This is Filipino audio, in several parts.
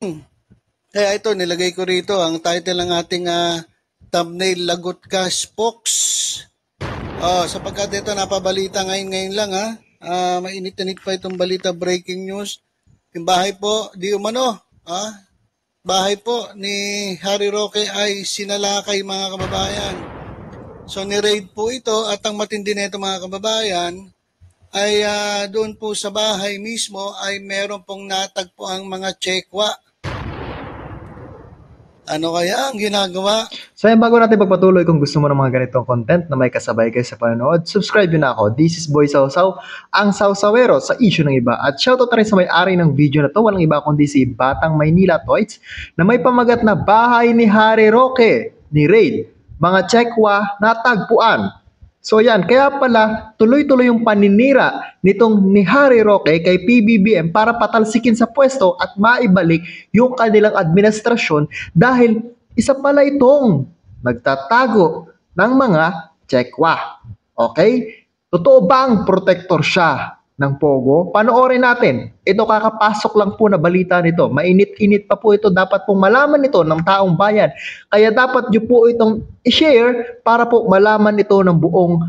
Kaya ito, nilagay ko rito ang title ng ating thumbnail, Lagot Ka, Spokes. Sapagkat ito napabalita ngayon lang mainit-init pa itong balita, breaking news. Yung bahay po, di umano, bahay po ni Harry Roque ay sinalakay, mga kababayan. So ni-raid po ito at ang matindi nito, mga kababayan, ay doon po sa bahay mismo ay meron pong natagpo ang mga tsekwa. Ano kaya ang ginagawa? So yan, bago natin pagpatuloy, kung gusto mo ng mga ganitong content na may kasabay kayo sa panonood, subscribe yun na ako. This is Boy Sausaw, ang Sausawero sa issue ng iba. At shoutout na rin sa may-ari ng video na to, walang iba kundi si Batang Maynila Toys, na may pamagat na Bahay ni Harry Roque, ni Raid, mga tsekwa na tagpuan. So yan, kaya pala tuloy-tuloy yung paninira nitong ni Harry Roque kay PBBM para patalsikin sa pwesto at maibalik yung kanilang administrasyon dahil isa pala itong nagtatago ng mga tsekwa. Okay? Totoo bang protector siya ng Pogo? Panoorin natin. Ito, kakapasok lang po na balita nito. Mainit-init pa po ito. Dapat pong malaman ito ng taong bayan. Kaya dapat nyo po itong i-share para po malaman ito ng buong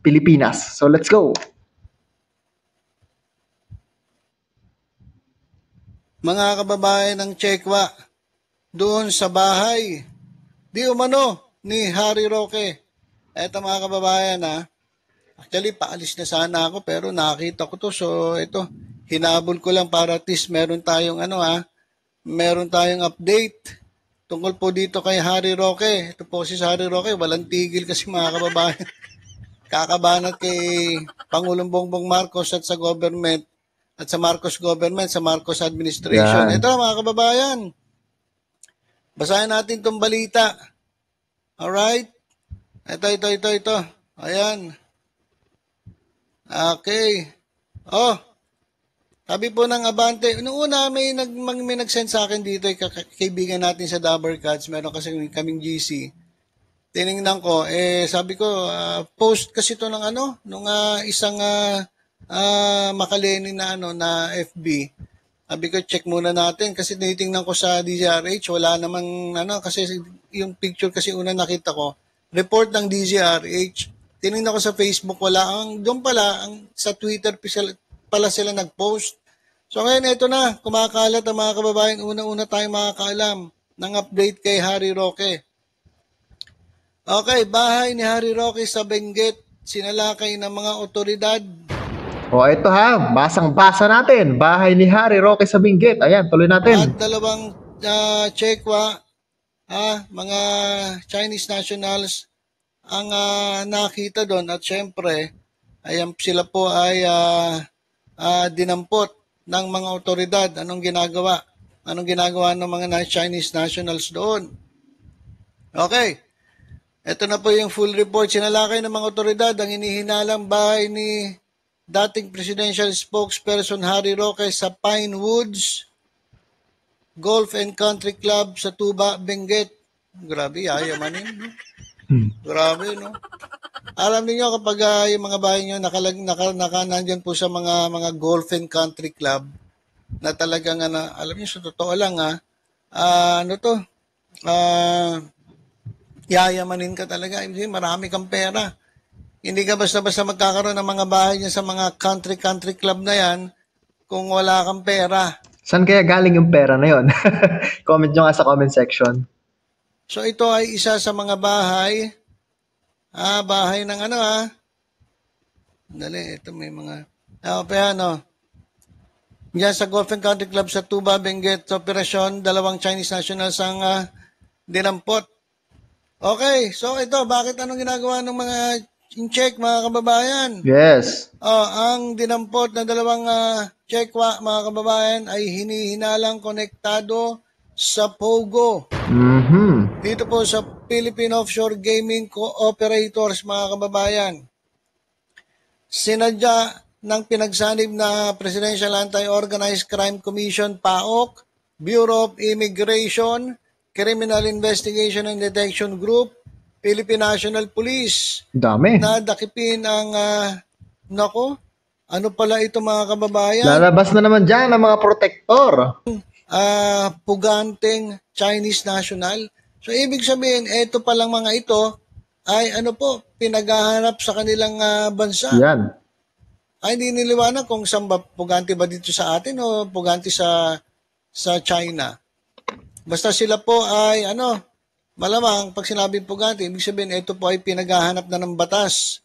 Pilipinas. So let's go. Mga kababayan ng tsekwa, doon sa bahay, di umano ni Harry Roque. Eto, mga kababayan, actually paalis na sana ako pero nakita ko to. So ito, hinabol ko lang para at least meron tayong meron tayong update tungkol po dito kay Harry Roque. Ito po si Harry Roque, walang tigil kasi, mga kababayan. Kakabanat kay Pangulong Bongbong Marcos at sa government at sa Marcos government, sa Marcos administration. Yan. Ito, mga kababayan, basahin natin itong balita. Alright? Ito. Ayan. Okay. Sabi po ng Abante, noong una may nag-send sa akin dito, kaibigan natin sa Dabber Cats, meron kasi kaming GC. Tiningnan ko, sabi ko, post kasi to ng nung isang Makaleni na FB. Sabi ko, check muna natin kasi tinitingnan ko sa DZRH, wala namang kasi yung picture kasi una nakita ko, report ng DZRH. Tinignan ko sa Facebook, wala. Doon pala, sa Twitter pala sila nag-post. So ngayon, ito na, kumakalat ang mga kababayan. Una-una tayong makakaalam ng update kay Harry Roque. Okay, bahay ni Harry Roque sa Benguet, sinalakay ng mga otoridad. Ito basang-basa natin. Bahay ni Harry Roque sa Benguet. Ayan, tuloy natin. At dalawang tsekwa, mga Chinese nationals, ang nakita doon at syempre ayan, sila po ay dinampot ng mga otoridad. Anong ginagawa ng mga Chinese nationals doon? Okay, ito na po yung full report. Sinalakay ng mga otoridad ang inihinalang bahay ni dating presidential spokesperson Harry Roque sa Pine Woods Golf and Country Club sa Tuba, Benguet. Grabe, yayamanin, no? Grabe, no? Alam niyo kapag yung mga bahay niyo nandyan po sa mga golf and country club na talagang alam niyo sa totoo lang yayamanin ka talaga. Marami kang pera. Hindi ka basta-basta magkakaroon ng mga bahay niya sa mga country club na yan kung wala kang pera. Saan kaya galing yung pera na yon? Comment nyo nga sa comment section. So ito ay isa sa mga bahay. Bahay ng Dali, ito may mga... Diyan sa Golf and Country Club sa Tuba, Benguet, sa operasyon, dalawang Chinese nationals ang dinampot. Okay, so ito, bakit anong ginagawa ng mga in-check, mga kababayan? Yes. Ang dinampot na dalawang tsekwa, mga kababayan, ay hinihinalang konektado sa Pogo. Dito po sa Philippine Offshore Gaming Cooperators, mga kababayan. Sinadya ng pinagsanib na Presidential Anti-Organized Crime Commission, PAOC, Bureau of Immigration, Criminal Investigation and Detection Group, Philippine National Police. Dami. Nadakipin ang, ano pala ito, mga kababayan? Lalabas na naman dyan ang mga protector. puganteng Chinese national. So, ibig sabihin, ito palang mga ito ay pinaghahanap sa kanilang bansa. Yan. Ay, hindi niliwanag kung saan ba, pugante ba dito sa atin o pugante sa China. Basta sila po ay malamang pag sinabing pugante, ibig sabihin ito po ay pinaghahanap na ng batas.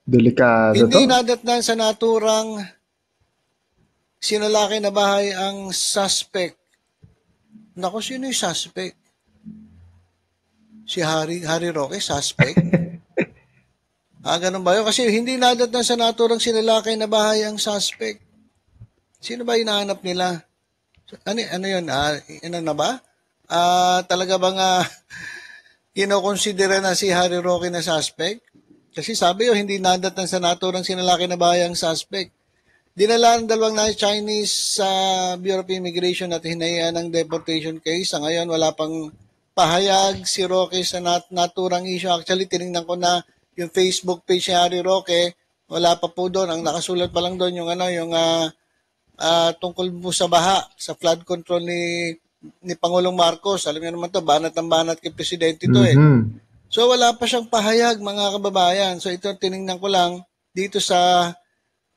Delikado Hindi to. nadatnan sa naturang sinalaki na bahay ang suspect. Naku, sino yung suspect? Si Harry Roque, suspect? Ganun ba yun? Kasi hindi nadatnan sa naturang sinalaki na bahay ang suspect. Sino ba hinahanap nila? Ano yun? Ano na ba? Talaga bang kinokonsidera na si Harry Roque na suspect? Kasi sabi hindi nadatnan sa naturang sinalaki na bahay ang suspect. Dinala ng dalawang na Chinese sa Bureau of Immigration at hinayaan ng deportation case. Sa ngayon, wala pang pahayag si Roque sa naturang issue. Actually, tinignan ko na yung Facebook page ni Harry Roque. Wala pa po doon. Ang nakasulat pa lang doon yung tungkol po sa baha, sa flood control ni Pangulong Marcos. Alam niyo naman to, banat ng banat kay Presidente to So, wala pa siyang pahayag, mga kababayan. So, ito tinignan ko lang dito sa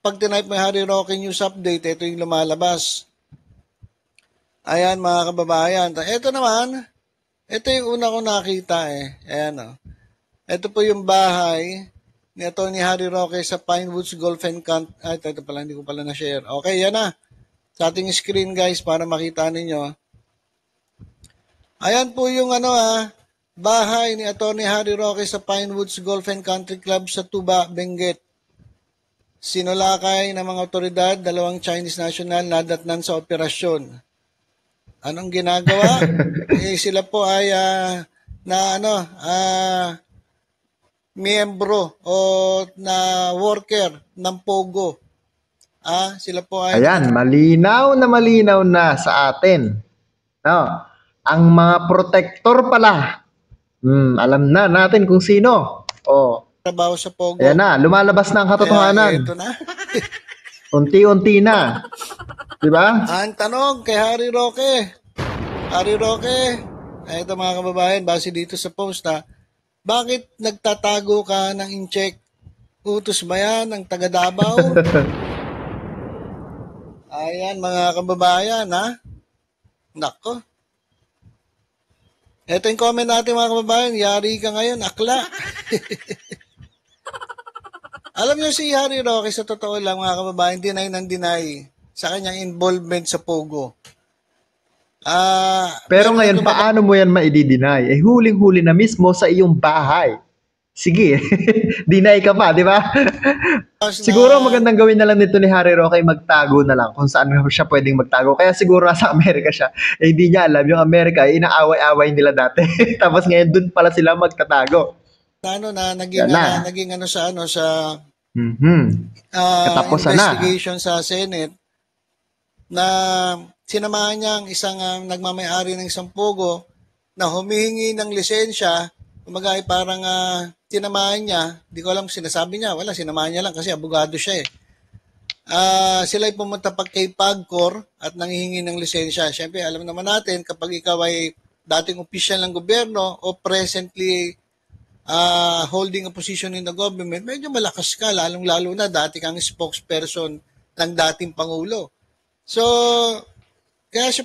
pag tinipe mo Harry Roque News Update, ito yung lumalabas. Ayan, mga kababayan. Ito naman, ito yung una ko nakita Ayan, Ito po yung bahay ni Atty. Harry Roque sa Pinewoods Golf and Country. Ito pala, hindi ko pala na-share. Okay, yan na. Sa ating screen, guys, para makita ninyo. Ayan po yung bahay ni Atty. Harry Roque sa Pinewoods Golf and Country Club sa Tuba, Benguet. Sinulakay ng mga otoridad, dalawang Chinese national nadatnan sa operasyon. Anong ginagawa? Sila po ay miyembro o na worker ng Pogo. Sila po ay Ayan, malinaw na sa atin. No? Ang mga protector pala. Alam na natin kung sino. trabaho sa Pogo. Ayan na, lumalabas na ang katotohanan. Ito na. Unti-unti na. Diba? Ang tanong kay Harry Roque. Harry Roque, ito mga kababayan, base dito sa post bakit nagtatago ka ng incheck? Utos ba yan ng taga Davao? Ayan mga kababayan Nako. Ito yung comment natin mga kababayan, yari ka ngayon, akla. Alam niyo si Harry Roque, sa totoo lang mga kababayan, deny sa kanyang involvement sa Pogo. Pero ngayon, paano mo yan maidi-deny? Huling-huli na mismo sa iyong bahay. Sige, deny ka pa, di ba? Siguro magandang gawin na lang nito ni Harry Roque, magtago na lang kung saan siya pwedeng magtago. Kaya siguro nasa Amerika siya. Hindi niya alam, yung Amerika, inaaway-away nila dati. Tapos ngayon, dun pala sila magtatago. Naging sa Katapusan investigation sa Senate na sinamahan niya ang isang nagmamay-ari ng isang Pogo na humihingi ng lisensya. Kumbaga ay parang sinamahan niya, di ko alam sinasabi niya, wala, sinamahan niya lang kasi abogado siya sila ay pumunta pa kay PAGCOR at nanghihingi ng lisensya. Siyempre, alam naman natin kapag ikaw ay dating opisyal ng gobyerno o presently holding a position in the government, medyo malakas ka, lalong-lalo na dati kang spokesperson ng dating Pangulo. So, kaya siya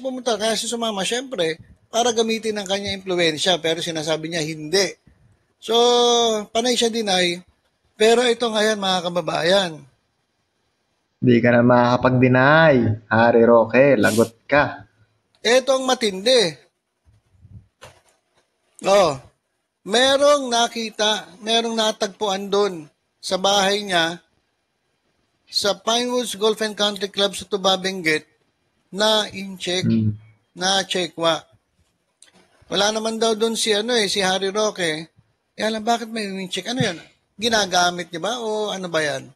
sumama, syempre, para gamitin ang kanya impluensya, pero sinasabi niya hindi. So, panay siya deny, pero ito ngayon mga kababayan. Hindi ka na makakapag-deny, Harry Roque, lagot ka. Ito ang matindi. Merong natagpuan doon sa bahay niya sa Pinewoods Golf and Country Club sa Tuba, Benguet na in-check, na checkwa. Wala naman daw doon si Harry Roque. Alam, bakit may in-check? Ano yan? Ginagamit niya ba? O ano ba yan?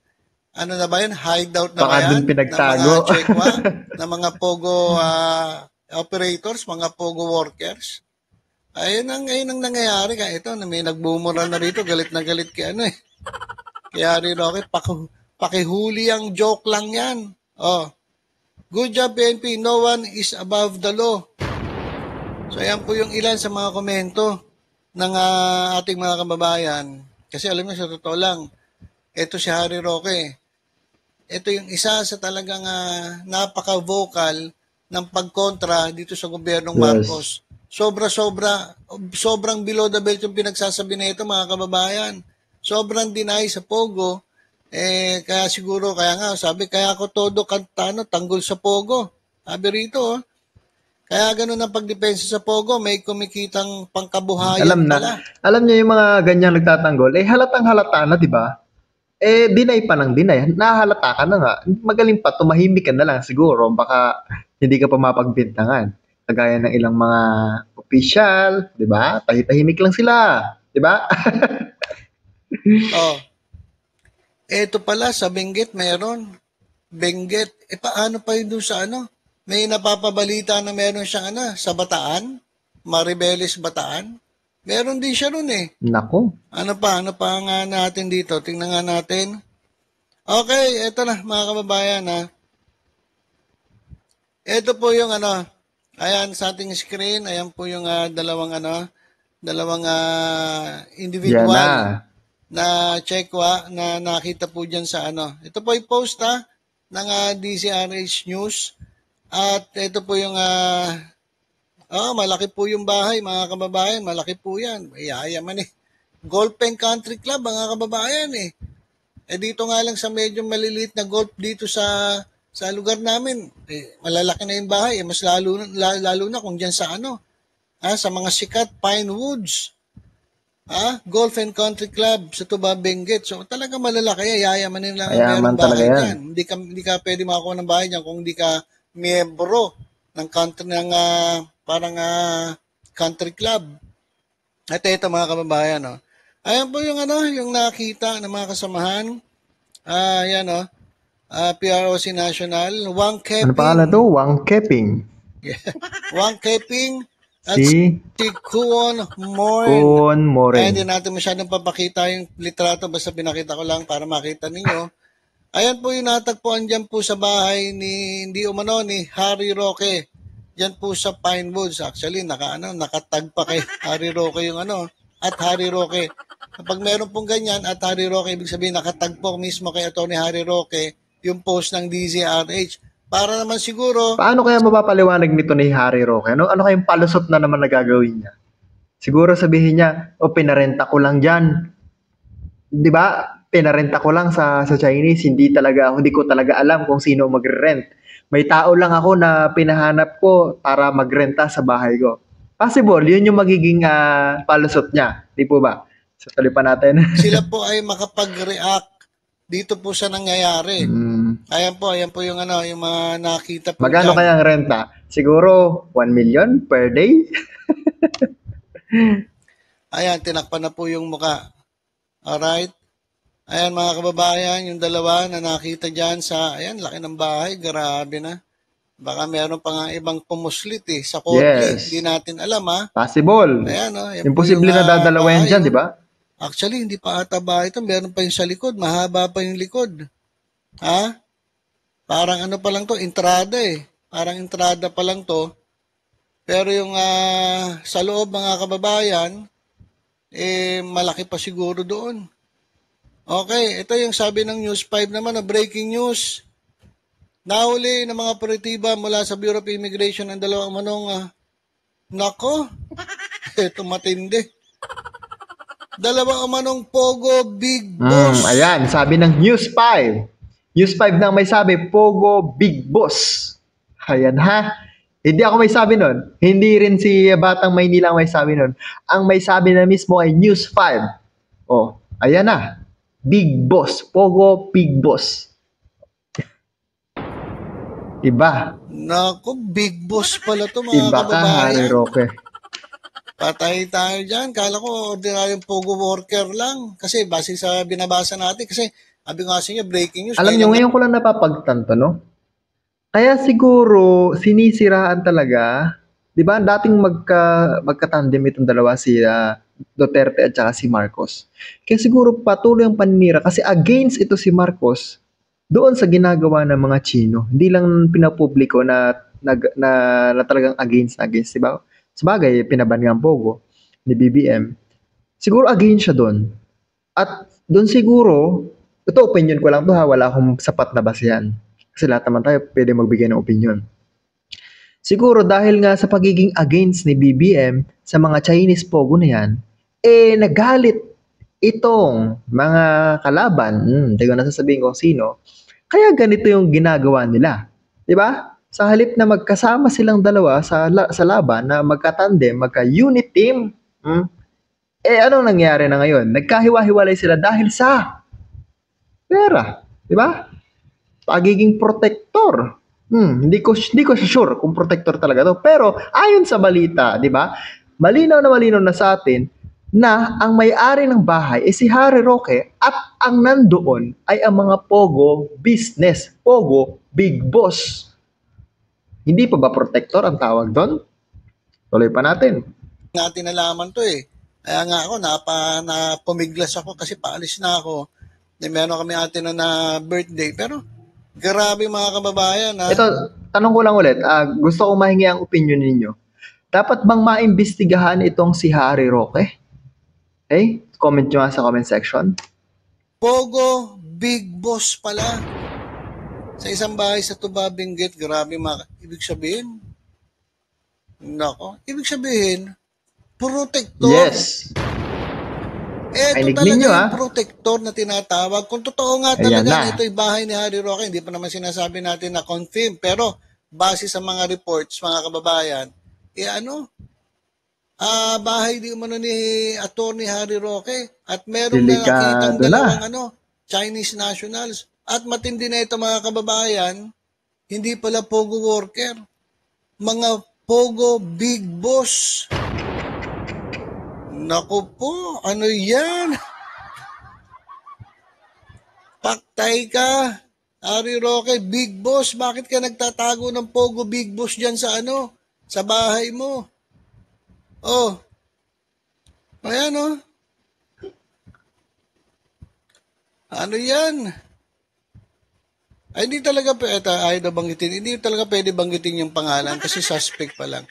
Ano na ba yan? Hideout na ba yan? Baka pinagtago. Na mga checkwa? Na mga Pogo operators, mga Pogo workers? Ayun ang nangyayari. Kaya ito, may nagbumura na rito. Galit na galit kay kay Harry Roque. Pakihuli ang joke lang yan. Good job, PNP. No one is above the law. So, ayan po yung ilan sa mga komento ng ating mga kababayan. Kasi alam mo, sa totoo lang, ito si Harry Roque. Ito yung isa sa talagang napaka-vocal ng pagkontra dito sa gobyernong Marcos. Sobrang below the belt yung pinagsasabi na ito, mga kababayan. Sobrang deny sa Pogo. Kaya siguro, kaya ako todo kantano, tanggol sa Pogo. Sabi rito, kaya ganun ang pagdepensa sa Pogo, may kumikitang pangkabuhayan pala. Alam niyo yung mga ganyang nagtatanggol, halatang halata na, di ba? Deny pa ng deny. Nahalata ka na nga. Magaling pa, tumahimik ka na lang siguro. Baka hindi ka pa mapagbintangan. Kagaya ng ilang mga official, di ba? Tahimik lang sila. Di ba? Oh. Eto pala, sa Benguet meron. Benguet. Paano pa yun doon sa ano? May napapabalita na meron siyang sa Bataan? Maribeles Bataan? Meron din siya ron eh. Nako. Ano pa nga natin dito? Tingnan nga natin. Okay, eto na mga kababayan Ito po yung ayan sa ating screen, ayan po yung dalawang individual na Chekwa na nakita po dyan sa Ito po yung post ng DZRH News. At ito po yung malaki po yung bahay, mga kababayan. Malaki po yan. Yayaman eh. Golf and Country Club, mga kababayan eh. Dito nga lang sa medyo maliliit na golf dito sa lugar namin. Malalaki na yung bahay. Mas lalo na kung dyan sa sa mga sikat Pine Woods. Golf and Country Club sa Tuba, Benguet. So talaga malalaki. Yayamanin lang ang meron bahay dyan. Hindi ka pwede makakuha ng bahay dyan kung hindi ka miyembro ng country parang country club. At ito mga kababayan, ayan po yung yung nakita ng mga kasamahan. Ayan PROC National, Wang Keping. Ano pangalan to? Wang Keping. Yeah. Wang Keping at si Kuon Moren. Kuon Moren. Hindi natin masyadong papakita yung litrato, basta pinakita ko lang para makita ninyo. Ayan po yung natagpuan dyan po sa bahay ni Harry Roque. Dyan po sa Pine Woods. Actually, nakatag pa kay Harry Roque yung at Harry Roque. Kapag meron pong ganyan at Harry Roque, ibig sabihin nakatag po mismo kay Atty. Harry Roque yung post ng DZRH. Para naman siguro... Paano kaya mapapaliwanag nito ni Harry Roque? Ano kayong palusot na naman na gagawin niya? Siguro sabihin niya, pinarenta ko lang dyan. Di ba? Pinarenta ko lang sa Chinese, hindi ko talaga alam kung sino magre-rent. May tao lang ako na pinahanap ko para magrenta sa bahay ko. Possible, yun yung magiging palusot niya. Di po ba? Sa talipan natin. Sila po ay makapag-react dito po sa nangyayari. Ayan po yung yung mga nakita po. Magkano kaya ang renta? Siguro 1 million per day? Ayan, tinakpan na po yung muka. Alright? Ayan mga kababayan, yung dalawa na nakita dyan laki ng bahay, grabe na. Baka meron pa nga ibang pumuslit sa Cotley. Yes. Hindi natin alam Possible. Ayan Imposible na dadalawa yan dyan, di ba? Actually, hindi pa ata bahay ito. Meron pa yung sa likod. Mahaba pa yung likod. Parang pa lang to, entrada Parang entrada pa lang to. Pero yung sa loob mga kababayan, malaki pa siguro doon. Okay, ito yung sabi ng News 5 naman na breaking news. Nahuli ng mga operatiba mula sa Bureau of Immigration ang dalawang nako, ito matindi. Dalawang manong Pogo Big Boss. Ayan, sabi ng News 5. News 5 na may sabi, Pogo Big Boss. Ayan Hindi ako may sabi nun. Hindi rin si Batang Maynila ang may sabi nun. Ang may sabi na mismo ay News 5. Ayan na. Big Boss. Pogo Big Boss. Iba. Naku, Big Boss pala to mga Iba kababayan. Ka, Harry Roque. Patay tayo dyan. Kala ko ordinaryong Pogo worker lang. Kasi base sa binabasa natin. Kasi sabi nga sa inyo, breaking news. Alam nyo, ngayon ko lang napapagtanto, no? Kaya siguro, sinisiraan talaga. Di ba, dating magka-tandem itong dalawa, si Duterte at saka si Marcos. Kaya siguro patuloy ang paninira kasi against ito si Marcos doon sa ginagawa ng mga Chino. Hindi lang pinapubliko na talagang against, di ba? Sabagay, pinaban nga ang Pogo ni BBM. Siguro against siya doon. At doon siguro, ito opinion ko lang to ha, wala akong sapat na basehan. Kasi lahat naman tayo pwede magbigay ng opinion. Siguro dahil nga sa pagiging against ni BBM sa mga Chinese Pogo na yan, nagalit itong mga kalaban, hindi ko na sasabihin kung sino, kaya ganito yung ginagawa nila. Di ba? Sa halip na magkasama silang dalawa sa laban na magka-tandem, magka-unit team, anong nangyari na ngayon? Nagkahiwa-hiwalay sila dahil sa pera. Di ba? Pagiging protector. Hindi ko sure kung protector talaga to. Pero ayon sa balita, di ba? Malinaw na sa atin na ang may-ari ng bahay ay si Harry Roque at ang nandoon ay ang mga Pogo business. Pogo big boss. Hindi pa ba protector ang tawag doon? Tuloy pa natin. Natin nalaman to eh. Kaya nga ako, pumiglas ako kasi paalis na ako. Meron kami atin na birthday. Pero grabe mga kababayan ha. Ito, tanong ko lang ulit. Gusto kong mahingi ang opinion ninyo. Dapat bang maimbestigahan itong si Harry Roque? Okay? Comment nyo nga sa comment section. Pogo big boss pala. Sa isang bahay sa Tuba Benguet, grabe mga ibig sabihin. Nako, ibig sabihin, protector. Yes. Ito talaga yung protector na tinatawag. Kung totoo nga talaga na ito ay bahay ni Harry Roque, hindi pa naman sinasabi natin na confirm. Pero base sa mga reports, mga kababayan, bahay di umano ni Attorney Harry Roque at meron na nakitang dalawang Chinese nationals. At matindi na ito mga kababayan, hindi pala Pogo worker, mga Pogo big boss. Naku po, ano yan? Paktay ka, Harry Roque, big boss. Bakit ka nagtatago ng Pogo big boss dyan sa sa bahay mo? Oh. Ayan oh. Ano yan? Ay, hindi talaga hindi talaga pwede banggitin yung pangalan kasi suspect pa lang.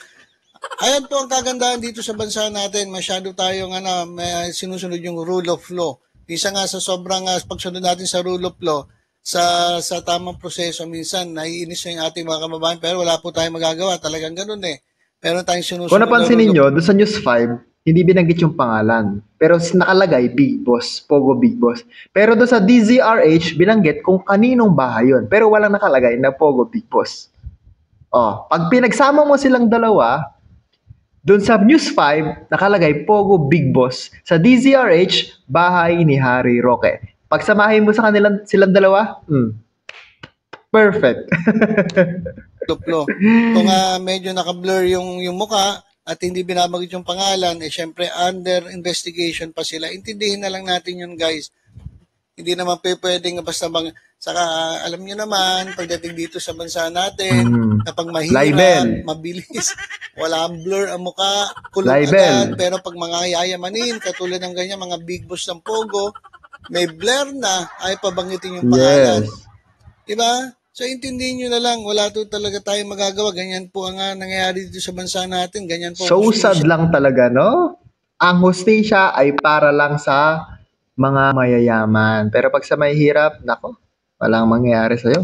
Ayan po ang kagandahan dito sa bansa natin. Masyado tayong may sinusunod yung rule of law. Isa nga sa sobrang pagsunod natin sa rule of law, sa tamang proseso, minsan naiinis yung ating mga kababayan pero wala po tayong magagawa. Talagang ganun eh. Pero tayong sinusunod. Kung napansin ninyo, doon sa News 5, hindi binanggit yung pangalan. Pero nakalagay, Big Boss, Pogo Big Boss. Pero doon sa DZRH, binanggit kung kaninong bahay yun. Pero walang nakalagay na Pogo Big Boss. Pag pinagsama mo silang dalawa, doon sa News 5, nakalagay Pogo Big Boss. Sa DZRH, bahay ni Harry Roque. Pagsamahin mo sa silang dalawa, perfect. Kung medyo naka-blur yung mukha, at hindi binabanggit yung pangalan, syempre under investigation pa sila. Intindihin na lang natin yun, guys. Hindi naman pwedeng basta saka alam niyo naman, pagdating dito sa bansa natin, kapag mahirap, mabilis, walang blur ang mukha, kulong agad, pero pag mga yayamanin, katulad ng ganyan, mga big boss ng Pogo, may blur na, ay pabanggitin yung pangalan. Yes. Diba? So, intindihin nyo na lang, wala to talaga tayong magagawa. Ganyan po ang nangyayari dito sa bansa natin. Ganyan po. So sad lang talaga, no? Ang hustisya ay para lang sa mga mayayaman. Pero pag sa mahihirap, nako, walang mangyayari sa'yo.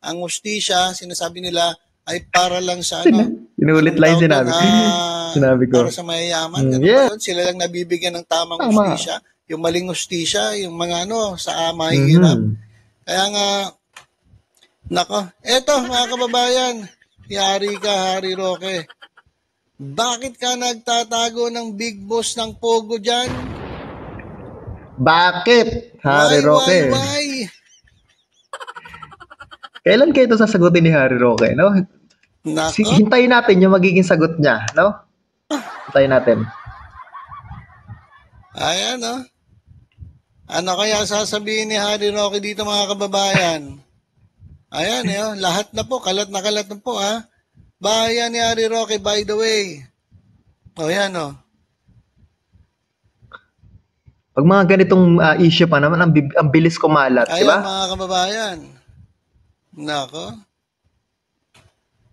Ang hustisya, sinasabi nila, ay para lang sa Inulit lang yung sinabi ko. Para sa mayayaman. Yeah. Sila lang nabibigyan ng tamang hustisya. Yung maling hustisya, yung mga sa mahihirap. Kaya nga, nako, eto mga kababayan, yari ka Harry Roque. Bakit ka nagtatago ng big boss ng Pogo dyan? Bakit, Harry Roque? Why? Kailan kayo ito sasagutin ni Harry Roque, no? Hintayin natin yung magiging sagot niya, no? Hintayin natin. Ayan, no? Ano kaya sasabihin ni Harry Roque dito mga kababayan? Ayan, lahat na po, kalat na po, ha? Bayan ni Harry Roque, by the way. Ayan, Pag mga ganitong issue pa naman, ang bilis kumalat, di Ayan ba? mga kababayan. Nako.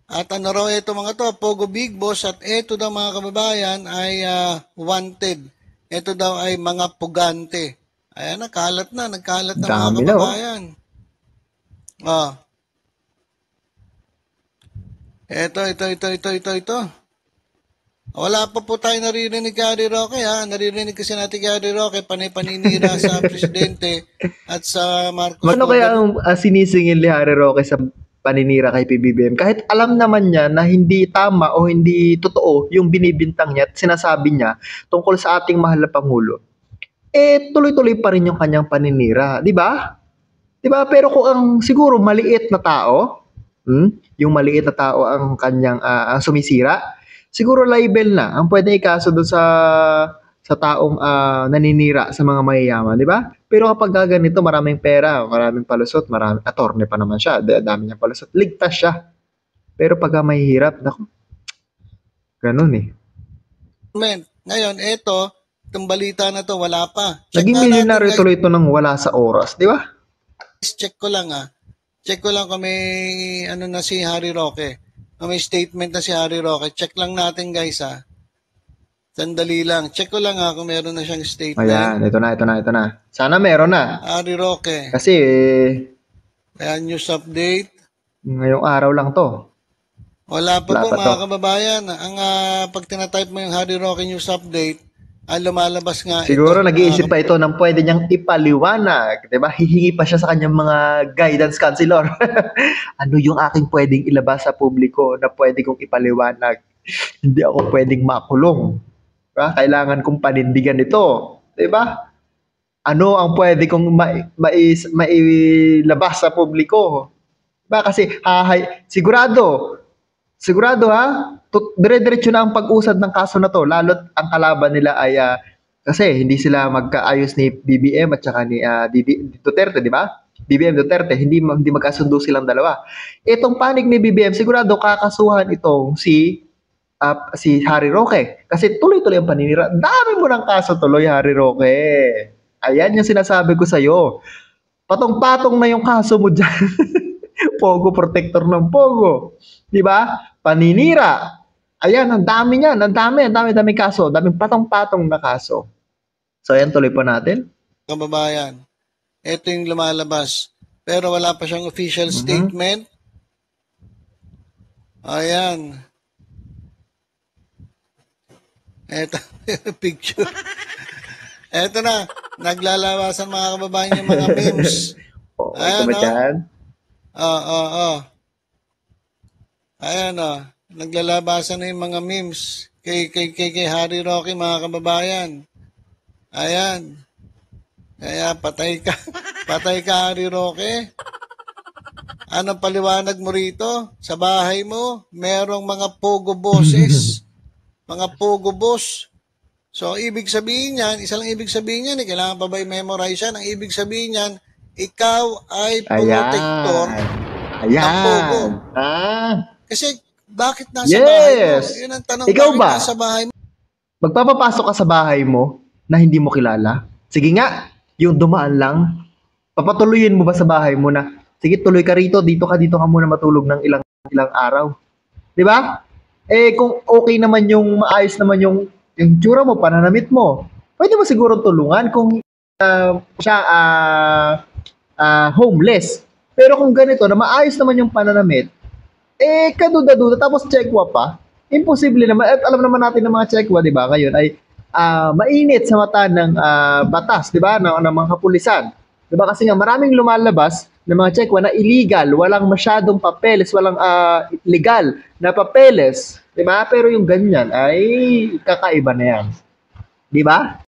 At ano raw ito mga to, Pogo Big Boss, at ito daw mga kababayan ay wanted. Ito daw ay mga pugante. Ayan, nagkalat na mga Dami na, oh. kababayan. Oh. Ito. Wala pa po tayo naririnig kay Harry Roque, ha? Naririnig kasi natin kay Harry Roque, paninira sa presidente at sa Marcos. Ano kaya ang sinisingil ni Harry Roque sa paninira kay PBBM? Kahit alam naman niya na hindi tama o hindi totoo yung binibintang niya at sinasabi niya tungkol sa ating mahal na Pangulo, tuloy-tuloy pa rin yung kanyang paninira. Di ba? Di ba? Pero kung ang siguro maliit na tao, yung maliit na tao ang kanyang ang sumisira, siguro libel na ang pwede ikaso doon sa taong naninira sa mga mayayaman, di ba? Pero kapag gaganito, maraming pera, maraming palusot, maraming attorney pa naman siya, dami niyang palusot, ligtas siya. Pero pag mahihirap, naku, ganun eh. Ngayon, itong balita na to, wala pa. Naging milyonaryo tuloy ito nang wala sa oras, di ba? Check ko lang kung may ano na si Harry Roque. Kung may statement na si Harry Roque. Check lang natin guys Sandali lang. Check ko lang kung meron na siyang statement. Ayan, ito na. Sana meron na. Harry Roque. Kasi Ayan, news update. Ngayong araw lang to. Wala pa po mga kababayan. Ang pag tinatype mo yung Harry Roque news update, lumalabas nga siguro ito. Nag-iisip pa ito ng pwede niyang ipaliwanag. Diba? Hihingi pa siya sa kanyang mga guidance counselor. Ano yung aking pwedeng ilabas sa publiko na pwede kong ipaliwanag? Hindi ako pwedeng makulong. Diba? Kailangan kong panindigan ito. Diba? Ano ang pwede kong mailabas sa publiko? Diba? Kasi sigurado dire-diretso na ang pag-usad ng kaso na to, lalo't ang kalaban nila ay kasi hindi sila magkaayos ni BBM at saka ni Duterte, di ba? BBM Duterte, hindi magkasundo silang dalawa. Itong panig ni BBM, sigurado kakasuhan itong si Harry Roque. Kasi tuloy-tuloy ang paninira. Dami mo ng kaso tuloy, Harry Roque. Ayan yung sinasabi ko sa'yo. Patong-patong na yung kaso mo dyan. Pogo, protector ng Pogo. Di ba? Paninira. Ayan, ang dami niyan. Ang dami kaso. Daming patong-patong na kaso. So, ayan, tuloy po natin. Kababayan, ito yung lumalabas. Pero wala pa siyang official statement. Ayan. Ito, picture. Ito na. Naglalabasan mga kababayan yung mga memes. Ayan, ito ba dyan? Ayan naglalabasan na yung mga memes kay Harry Roque mga kababayan. Ayan. Kaya patay ka Harry Roque. Anong paliwanag mo rito? Sa bahay mo, merong mga pogo bosses. Mga pogo boss. So, ibig sabihin yan, isa lang ibig sabihin yan, kailangan pa ba i-memorize yan? Ang ibig sabihin yan, ikaw ay protector ng pogo. Kasi, bakit nasa bahay mo? Yun ang tanong, ikaw bakit ba? Nasa bahay mo? Magpapapasok ka sa bahay mo na hindi mo kilala? Sige nga, yung dumaan lang, papatuloyin mo ba sa bahay mo na, sige, tuloy ka rito, dito ka muna matulog ng ilang araw. Di ba? Kung okay naman maayos naman yung tsura mo, pananamit mo, pwede mo siguro tulungan kung siya homeless. Pero kung ganito, na maayos naman yung pananamit, kaduda-duda, tapos tsekwa pa, imposible naman. At alam naman natin ng mga tsekwa, di ba, ngayon ay mainit sa mata ng batas, di ba, ng mga kapulisan. Di ba, kasi nga maraming lumalabas ng mga tsekwa na illegal, walang masyadong papeles, walang legal na papeles, di ba? Pero yung ganyan ay kakaiba na yan. Di ba?